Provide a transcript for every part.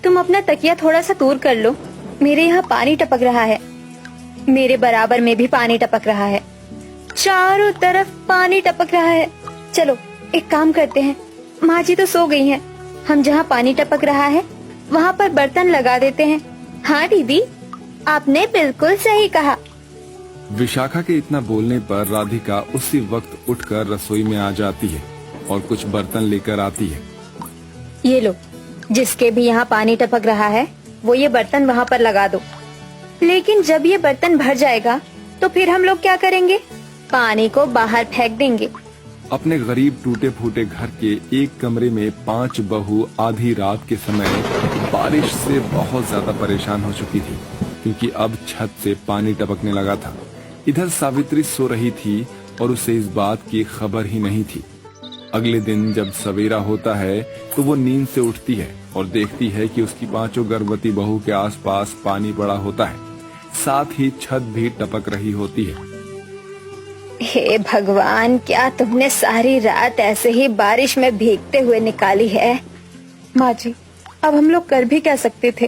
तुम अपना तकिया थोड़ा सा दूर कर लो, मेरे यहाँ पानी टपक रहा है। मेरे बराबर में भी पानी टपक रहा है, चारों तरफ पानी टपक रहा है। चलो एक काम करते हैं, माँ जी तो सो गई हैं, हम जहाँ पानी टपक रहा है वहाँ पर बर्तन लगा देते हैं। हाँ दीदी, आपने बिल्कुल सही कहा। विशाखा के इतना बोलने पर राधिका उसी वक्त उठकर रसोई में आ जाती है और कुछ बर्तन लेकर आती है। ये लो, जिसके भी यहाँ पानी टपक रहा है वो ये बर्तन वहाँ पर लगा दो। लेकिन जब ये बर्तन भर जाएगा तो फिर हम लोग क्या करेंगे? पानी को बाहर फेंक देंगे। अपने गरीब टूटे फूटे घर के एक कमरे में 5 बहू आधी रात के समय बारिश से बहुत ज्यादा परेशान हो चुकी थी, क्योंकि अब छत से पानी टपकने लगा था। इधर सावित्री सो रही थी और उसे इस बात की खबर ही नहीं थी। अगले दिन जब सवेरा होता है तो वो नींद से उठती है और देखती है कि उसकी 5 गर्भवती बहू के आसपास पानी पड़ा होता है, साथ ही छत भी टपक रही होती है। हे भगवान, क्या तुमने सारी रात ऐसे ही बारिश में भीगते हुए निकाली है? माँ जी, अब हम लोग कर भी क्या सकते थे?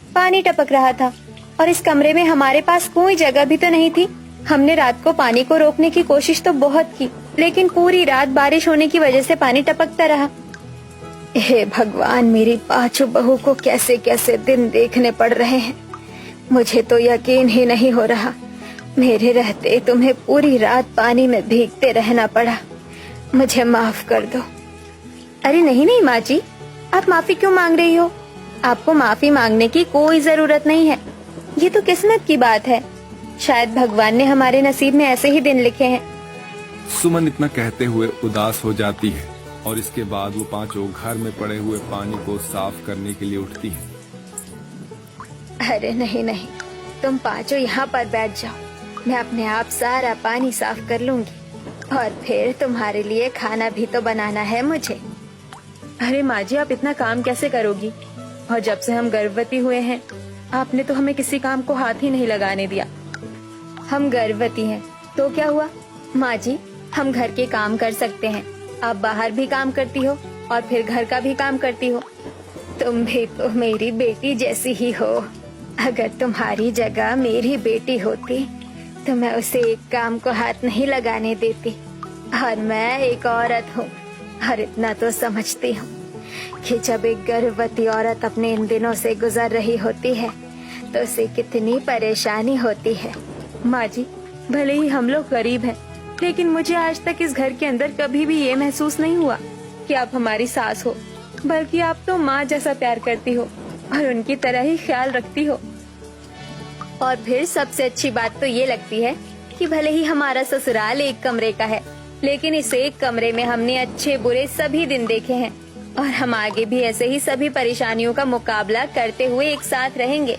पानी टपक रहा था और इस कमरे में हमारे पास कोई जगह भी तो नहीं थी। हमने रात को पानी को रोकने की कोशिश तो बहुत की, लेकिन पूरी रात बारिश होने की वजह से पानी टपकता रहा। हे भगवान, मेरी 5 बहू को कैसे कैसे दिन देखने पड़ रहे हैं। मुझे तो यकीन ही नहीं हो रहा, मेरे रहते तुम्हें पूरी रात पानी में भीगते रहना पड़ा। मुझे माफ कर दो। अरे नहीं नहीं माँ जी, आप माफी क्यों मांग रही हो? आपको माफी मांगने की कोई जरूरत नहीं है। ये तो किस्मत की बात है, शायद भगवान ने हमारे नसीब में ऐसे ही दिन लिखे हैं। सुमन इतना कहते हुए उदास हो जाती है और इसके बाद वो 5 घर में पड़े हुए पानी को साफ करने के लिए उठती है। अरे नहीं नहीं, तुम 5 यहाँ पर बैठ जाओ, मैं अपने आप सारा पानी साफ कर लूंगी और फिर तुम्हारे लिए खाना भी तो बनाना है मुझे। अरे माँ जी, आप इतना काम कैसे करोगी? और जब से हम गर्भवती हुए हैं आपने तो हमें किसी काम को हाथ ही नहीं लगाने दिया। हम गर्भवती हैं तो क्या हुआ माँ जी, हम घर के काम कर सकते हैं। आप बाहर भी काम करती हो और फिर घर का भी काम करती हो। तुम भी तो मेरी बेटी जैसी ही हो। अगर तुम्हारी जगह मेरी बेटी होती तो मैं उसे एक काम को हाथ नहीं लगाने देती। और मैं एक औरत हूँ और इतना तो समझती हूँ कि जब एक गर्भवती औरत अपने इन दिनों से गुजर रही होती है तो उसे कितनी परेशानी होती है। माँ जी, भले ही हम लोग गरीब हैं, लेकिन मुझे आज तक इस घर के अंदर कभी भी ये महसूस नहीं हुआ कि आप हमारी सास हो, बल्कि आप तो माँ जैसा प्यार करती हो और उनकी तरह ही ख्याल रखती हो। और फिर सबसे अच्छी बात तो ये लगती है कि भले ही हमारा ससुराल एक कमरे का है, लेकिन इस एक कमरे में हमने अच्छे बुरे सभी दिन देखे हैं और हम आगे भी ऐसे ही सभी परेशानियों का मुकाबला करते हुए एक साथ रहेंगे।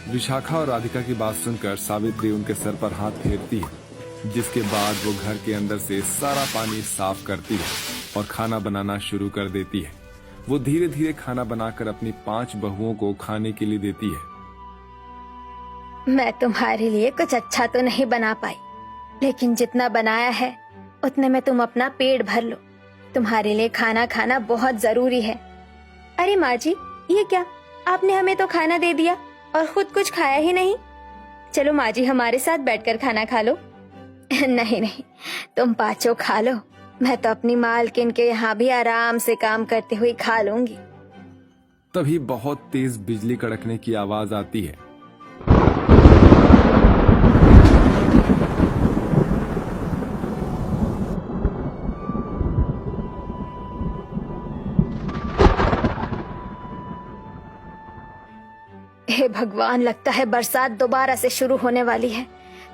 विशाखा और राधिका की बात सुनकर सावित्री उनके सर पर हाथ फेरती है, जिसके बाद वो घर के अंदर से सारा पानी साफ करती है और खाना बनाना शुरू कर देती है। वो धीरे धीरे खाना बनाकर अपनी 5 बहुओं को खाने के लिए देती है। मैं तुम्हारे लिए कुछ अच्छा तो नहीं बना पाई, लेकिन जितना बनाया है उतने में तुम अपना पेट भर लो। तुम्हारे लिए खाना खाना बहुत जरूरी है। अरे माँ जी, ये क्या, आपने हमें तो खाना दे दिया और खुद कुछ खाया ही नहीं। चलो माँ जी, हमारे साथ बैठकर खाना खा लो। नहीं नहीं, तुम 5 खा लो, मैं तो अपनी मालकिन के यहाँ भी आराम से काम करते हुए खा लूंगी। तभी बहुत तेज बिजली कड़कने की आवाज आती है। हे भगवान, लगता है बरसात दोबारा से शुरू होने वाली है।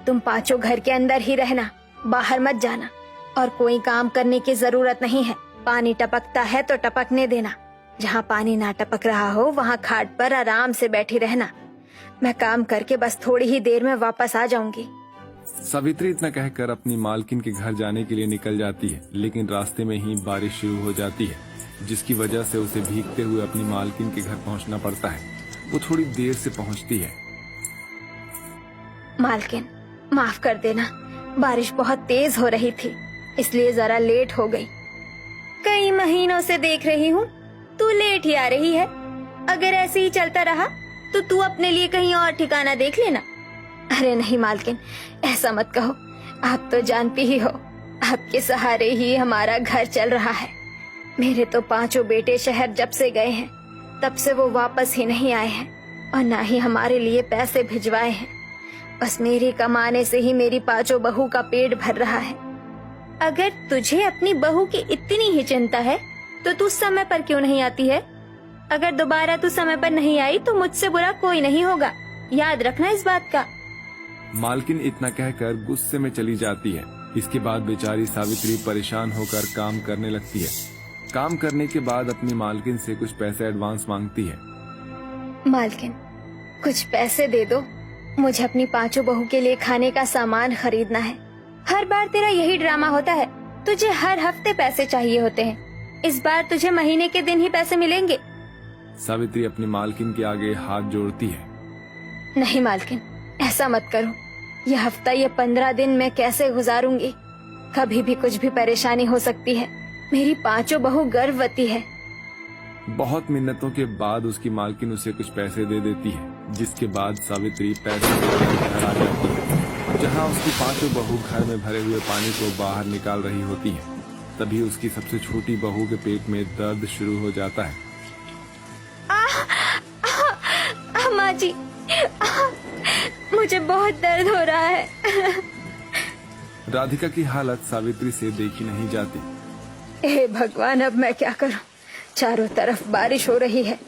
तुम 5 घर के अंदर ही रहना, बाहर मत जाना और कोई काम करने की जरूरत नहीं है। पानी टपकता है तो टपकने देना, जहाँ पानी ना टपक रहा हो वहाँ खाट पर आराम से बैठी रहना। मैं काम करके बस थोड़ी ही देर में वापस आ जाऊंगी। सावित्री इतना कहकर अपनी मालकिन के घर जाने के लिए निकल जाती है, लेकिन रास्ते में ही बारिश शुरू हो जाती है, जिसकी वजह से उसे भीगते हुए अपनी मालकिन के घर पहुंचना पड़ता है। वो थोड़ी देर से पहुंचती है। मालकिन, माफ कर देना, बारिश बहुत तेज हो रही थी इसलिए जरा लेट हो गई। कई महीनों से देख रही हूँ तू लेट ही आ रही है। अगर ऐसे ही चलता रहा तो तू अपने लिए कहीं और ठिकाना देख लेना। अरे नहीं मालकिन, ऐसा मत कहो। आप तो जानती ही हो, आपके सहारे ही हमारा घर चल रहा है। मेरे तो 5 बेटे शहर जब से गए हैं तब से वो वापस ही नहीं आए हैं और ना ही हमारे लिए पैसे भिजवाए हैं। बस मेरी कमाने से ही मेरी 5 बहू का पेट भर रहा है। अगर तुझे अपनी बहू की इतनी ही चिंता है तो तू समय पर क्यों नहीं आती है? अगर दोबारा तू समय पर नहीं आई तो मुझसे बुरा कोई नहीं होगा, याद रखना इस बात का। मालकिन इतना कहकर गुस्से में चली जाती है। इसके बाद बेचारी सावित्री परेशान होकर काम करने लगती है। काम करने के बाद अपनी मालकिन से कुछ पैसे एडवांस मांगती है। मालकिन, कुछ पैसे दे दो, मुझे अपनी 5 बहू के लिए खाने का सामान खरीदना है। हर बार तेरा यही ड्रामा होता है, तुझे हर हफ्ते पैसे चाहिए होते हैं। इस बार तुझे महीने के दिन ही पैसे मिलेंगे। सावित्री अपनी मालकिन के आगे हाथ जोड़ती है। नहीं मालकिन, ऐसा मत करो। यह हफ्ता, ये 15 दिन मैं कैसे गुजारूंगी? कभी भी कुछ भी परेशानी हो सकती है। मेरी 5 बहू गर्भवती है। बहुत मिन्नतों के बाद उसकी मालकिन उसे कुछ पैसे दे देती है, जिसके बाद सावित्री पैसे लेकर घर आ जाती है, जहां उसकी 5 बहू घर में भरे हुए पानी को बाहर निकाल रही होती है। तभी उसकी सबसे छोटी बहू के पेट में दर्द शुरू हो जाता है। माँ जी, मुझे बहुत दर्द हो रहा है। राधिका की हालत सावित्री से देखी नहीं जाती। हे भगवान, अब मैं क्या करूं? चारों तरफ बारिश हो रही है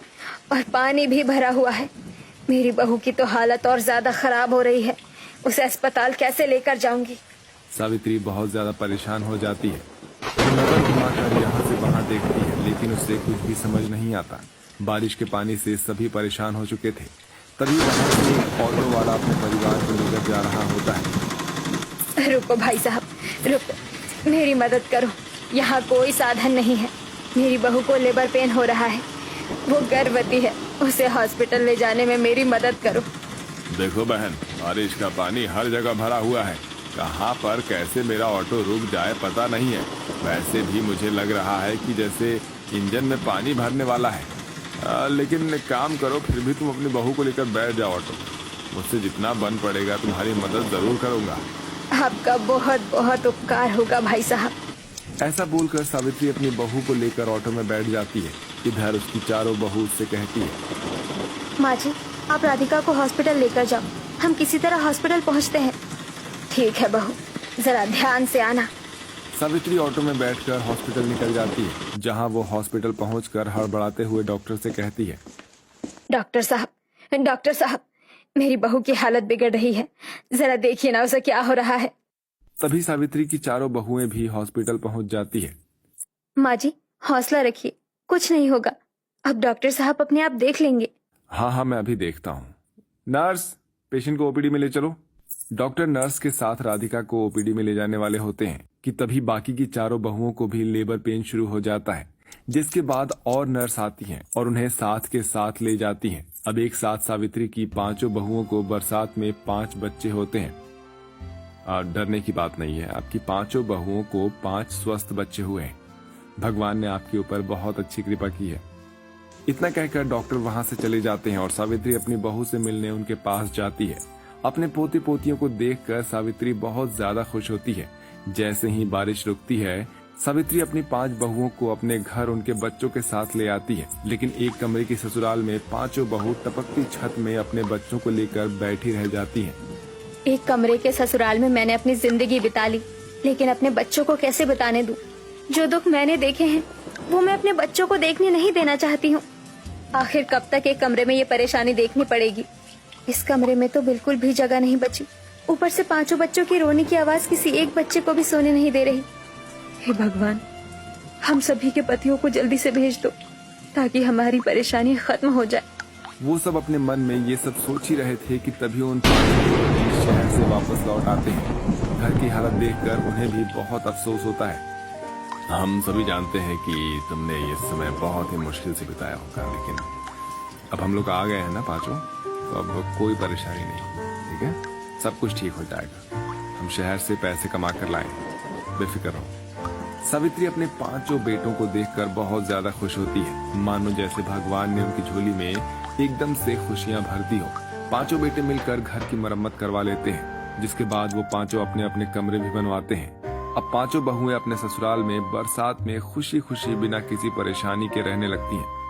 और पानी भी भरा हुआ है। मेरी बहू की तो हालत और ज्यादा खराब हो रही है। उसे अस्पताल कैसे लेकर जाऊंगी? सावित्री बहुत ज्यादा परेशान हो जाती है। वो नजर घुमाकर यहाँ से वहाँ देखती है, लेकिन उसे कुछ भी समझ नहीं आता। बारिश के पानी से सभी परेशान हो चुके थे। तभी वहाँ से एक ऑटो वाला अपने परिवार को लेकर जा रहा होता है। रुको भाई साहब, रुको, मेरी मदद करो। यहाँ कोई साधन नहीं है। मेरी बहू को लेबर पेन हो रहा है, वो गर्भवती है। उसे हॉस्पिटल ले जाने में मेरी मदद करो। देखो बहन, बारिश का पानी हर जगह भरा हुआ है। कहाँ पर कैसे मेरा ऑटो रुक जाए पता नहीं है। वैसे भी मुझे लग रहा है कि जैसे इंजन में पानी भरने वाला है। लेकिन काम करो, फिर भी तुम अपनी बहू को लेकर बैठ जाओ ऑटो। मुझसे जितना बन पड़ेगा तुम्हारी मदद जरूर करूंगा। आपका बहुत बहुत उपकार होगा भाई साहब। ऐसा बोलकर सावित्री अपनी बहू को लेकर ऑटो में बैठ जाती है। इधर उसकी 4 बहू उससे कहती है, माँ जी, आप राधिका को हॉस्पिटल लेकर जाओ। हम किसी तरह हॉस्पिटल पहुँचते हैं। ठीक है बहू, जरा ध्यान से आना। सावित्री ऑटो में बैठकर हॉस्पिटल निकल जाती है, जहां वो हॉस्पिटल पहुंचकर हड़बड़ाते हुए डॉक्टर से कहती है, डॉक्टर साहब, मेरी बहू की हालत बिगड़ रही है। जरा देखिए ना उसे क्या हो रहा है। तभी सावित्री की 4 बहुएं भी हॉस्पिटल पहुंच जाती है। माँ जी, हौसला रखिए, कुछ नहीं होगा। अब डॉक्टर साहब अपने आप देख लेंगे। हाँ, मैं अभी देखता हूँ। नर्स, पेशेंट को ओपीडी में ले चलो। डॉक्टर नर्स के साथ राधिका को ओपीडी में ले जाने वाले होते हैं कि तभी बाकी की 4 बहुओं को भी लेबर पेन शुरू हो जाता है, जिसके बाद और नर्स आती हैं और उन्हें साथ के साथ ले जाती हैं। अब एक साथ सावित्री की 5 बहुओं को बरसात में 5 बच्चे होते हैं। डरने की बात नहीं है, आपकी 5 बहुओं को 5 स्वस्थ बच्चे हुए हैं। भगवान ने आपके ऊपर बहुत अच्छी कृपा की है। इतना कहकर डॉक्टर वहां से चले जाते हैं और सावित्री अपनी बहू से मिलने उनके पास जाती है। अपने पोती पोतियों को देखकर सावित्री बहुत ज्यादा खुश होती है। जैसे ही बारिश रुकती है, सावित्री अपनी 5 बहुओं को अपने घर उनके बच्चों के साथ ले आती है। लेकिन एक कमरे की ससुराल में 5 बहू टपकती छत में अपने बच्चों को लेकर बैठी रह जाती हैं। एक कमरे के ससुराल में मैंने अपनी जिंदगी बिता ली, लेकिन अपने बच्चों को कैसे बताने दूं? जो दुख मैंने देखे हैं वो मैं अपने बच्चों को देखने नहीं देना चाहती हूँ। आखिर कब तक एक कमरे में ये परेशानी देखनी पड़ेगी? इस कमरे में तो बिल्कुल भी जगह नहीं बची। ऊपर से 5 बच्चों की रोने की आवाज किसी एक बच्चे को भी सोने नहीं दे रही। हे भगवान, हम सभी के पतियों को जल्दी से भेज दो ताकि हमारी परेशानी खत्म हो जाए। वो सब अपने मन में ये सब सोच ही रहे थे कि तभी उन 5 शहर से वापस लौट आते हैं। घर की हालत देखकर उन्हें भी बहुत अफसोस होता है। हम सभी जानते हैं कि तुमने ये समय बहुत ही मुश्किल से बिताया होगा, लेकिन अब हम लोग आ गए हैं ना 5, तो अब कोई परेशानी नहीं। ठीक है, सब कुछ ठीक हो जाएगा। हम शहर से पैसे कमा कर लाए, बेफिक्र रहो। सावित्री अपने पांचों बेटों को देखकर बहुत ज्यादा खुश होती है, मानो जैसे भगवान ने उनकी झोली में एकदम से खुशियां भर दी हो। पांचों बेटे मिलकर घर की मरम्मत करवा लेते हैं, जिसके बाद वो पांचों अपने अपने कमरे भी बनवाते हैं। अब पांचों बहुएं अपने ससुराल में बरसात में खुशी खुशी बिना किसी परेशानी के रहने लगती हैं।